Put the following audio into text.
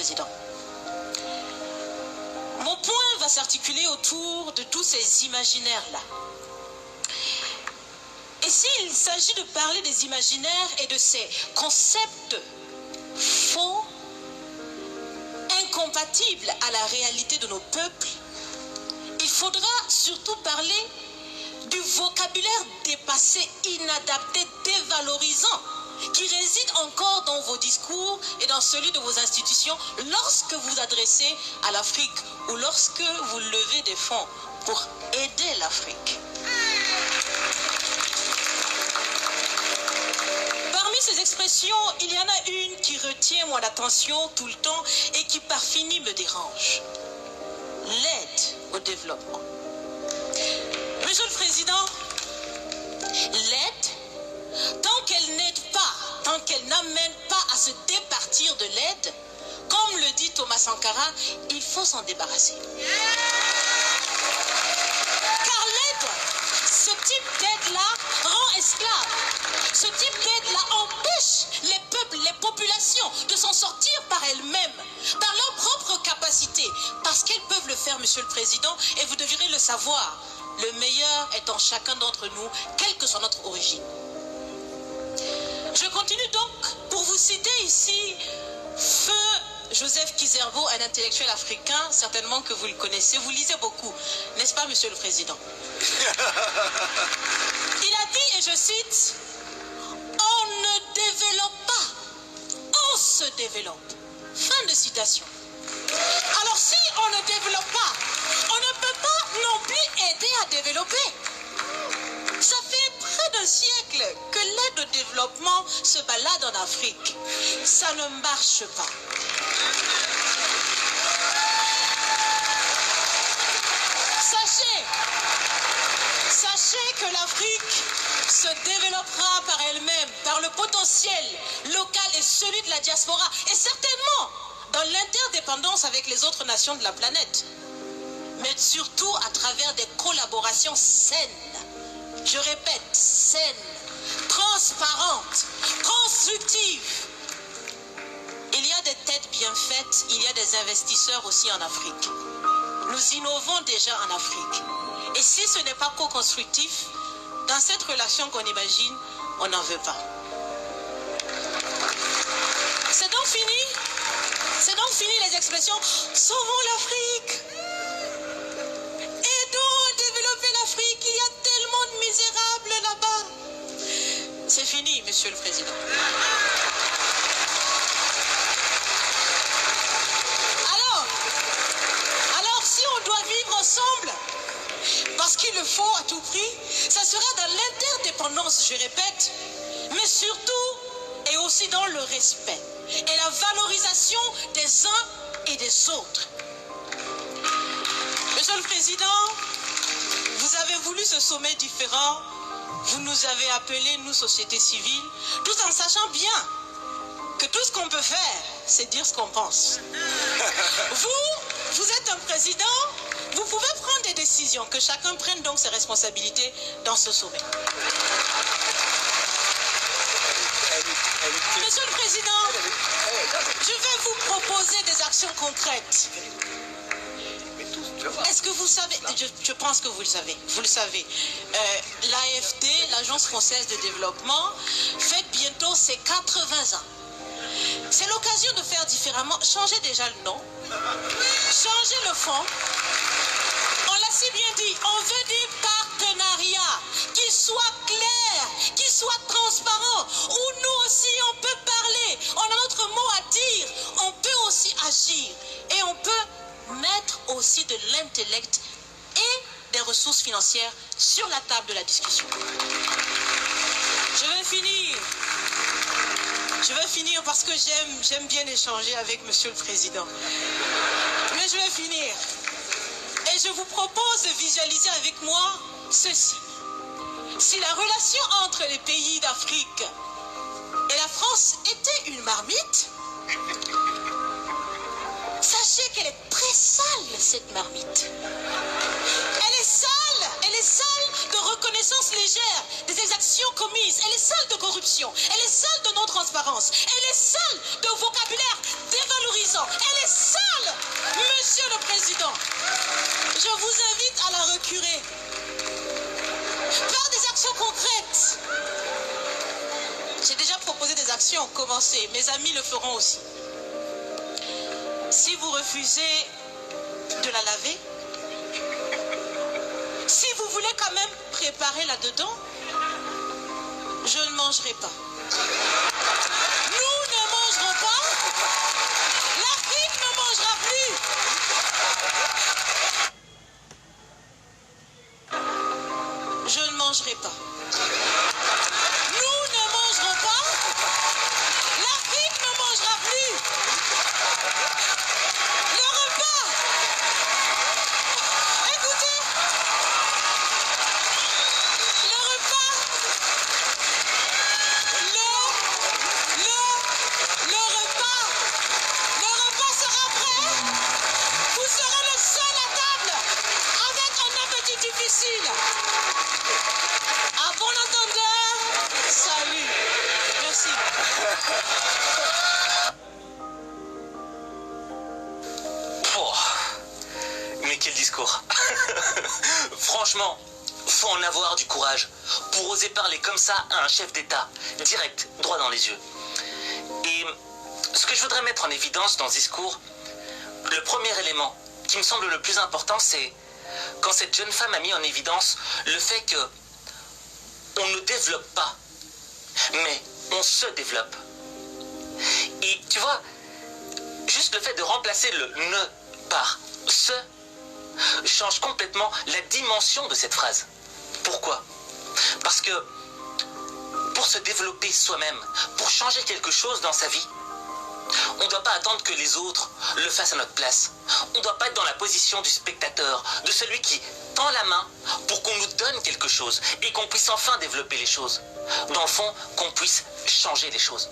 Président. Mon point va s'articuler autour de tous ces imaginaires-là. Et s'il s'agit de parler des imaginaires et de ces concepts faux, incompatibles à la réalité de nos peuples, il faudra surtout parler du vocabulaire dépassé, inadapté, dévalorisant, qui réside encore dans vos discours et dans celui de vos institutions lorsque vous adressez à l'Afrique ou lorsque vous levez des fonds pour aider l'Afrique. Parmi ces expressions, il y en a une qui retient mon attention tout le temps et qui par fini me dérange. L'aide au développement. Monsieur le Président, l'aide, tant qu'elle n'aide pas, tant qu'elle n'amène pas à se départir de l'aide, comme le dit Thomas Sankara, il faut s'en débarrasser. Car l'aide, ce type d'aide-là rend esclave. Ce type d'aide-là empêche les peuples, les populations de s'en sortir par elles-mêmes, par leur propre capacité, parce qu'elles peuvent le faire, Monsieur le Président, et vous devrez le savoir. Le meilleur est en chacun d'entre nous, quelle que soit notre origine. Je continue donc pour vous citer ici Feu Joseph Kizerbo, un intellectuel africain, certainement que vous le connaissez. Vous lisez beaucoup, n'est-ce pas, Monsieur le Président? Il a dit, et je cite, « On ne développe pas, on se développe. » Fin de citation. Alors si on ne développe pas, on ne peut pas non plus aider à développer. Ça fait près d'un siècle que l'aide au développement se balade en Afrique. Ça ne marche pas. Sachez que l'Afrique se développera par elle-même, par le potentiel local et celui de la diaspora, et certainement dans l'interdépendance avec les autres nations de la planète, mais surtout à travers des collaborations saines. Je répète, saines, transparentes, constructives. Il y a des têtes bien faites, il y a des investisseurs aussi en Afrique. Nous innovons déjà en Afrique. Et si ce n'est pas co-constructif, dans cette relation qu'on imagine, on n'en veut pas. C'est donc fini. C'est donc fini les expressions « Sauvons l'Afrique ». Aidons à développer l'Afrique, il y a tellement de misérables là-bas. C'est fini, Monsieur le Président. Alors si on doit vivre ensemble, parce qu'il le faut à tout prix, ça sera dans l'interdépendance, je répète, mais surtout et aussi dans le respect et la valorisation des uns et des autres. Monsieur le Président, vous avez voulu ce sommet différent, vous nous avez appelés, nous, société civile, tout en sachant bien que tout ce qu'on peut faire, c'est dire ce qu'on pense. Vous êtes un président, vous pouvez prendre des décisions, que chacun prenne donc ses responsabilités dans ce sommet. Monsieur le Président, je vais vous proposer des actions concrètes. Est-ce que vous savez, je pense que vous le savez, l'AFD, l'Agence française de développement, fête bientôt ses 80 ans. C'est l'occasion de faire différemment, changer déjà le nom, changer le fond. On l'a si bien dit, on veut des partenariats qui soient clairs, qui soient transparents, où nous aussi on peut parler, on a notre mot à dire, on peut aussi agir et on peut mettre aussi de l'intellect et des ressources financières sur la table de la discussion. Je vais finir parce que j'aime bien échanger avec Monsieur le Président. Mais je vais finir. Et je vous propose de visualiser avec moi ceci. Si la relation entre les pays d'Afrique et la France était une marmite, sachez qu'elle est très sale, cette marmite. Elle est sale de reconnaissance légère des exactions commises. Elle est sale de corruption. Elle est sale de non-transparence. Elle est sale de vocabulaire dévalorisé. soi-disant. Elle est sale, Monsieur le Président. Je vous invite à la recurer par des actions concrètes. J'ai déjà proposé des actions, commencez. Mes amis le feront aussi. Si vous refusez de la laver, si vous voulez quand même préparer là-dedans, je ne mangerai pas. Nous ne mangerons pas. L'Afrique ne mangera plus. Je ne mangerai pas. Nous ne mangerons pas. L'Afrique ne mangera plus. Le repas. Écoutez. Le repas. Le repas sera prêt. Vous serez le seul à table avec un appétit difficile. À bon entendeur, salut. Merci. Oh, mais quel discours. Franchement, faut en avoir du courage pour oser parler comme ça à un chef d'État, direct, droit dans les yeux. Et ce que je voudrais mettre en évidence dans ce discours, le premier élément qui me semble le plus important, c'est quand cette jeune femme a mis en évidence le fait que on ne développe pas, mais on se développe. Et tu vois, juste le fait de remplacer le ne par ce change complètement la dimension de cette phrase. Pourquoi? Parce que pour se développer soi-même, pour changer quelque chose dans sa vie, on ne doit pas attendre que les autres le fassent à notre place. On ne doit pas être dans la position du spectateur, de celui qui tend la main pour qu'on nous donne quelque chose et qu'on puisse enfin développer les choses. Dans le fond, qu'on puisse changer les choses.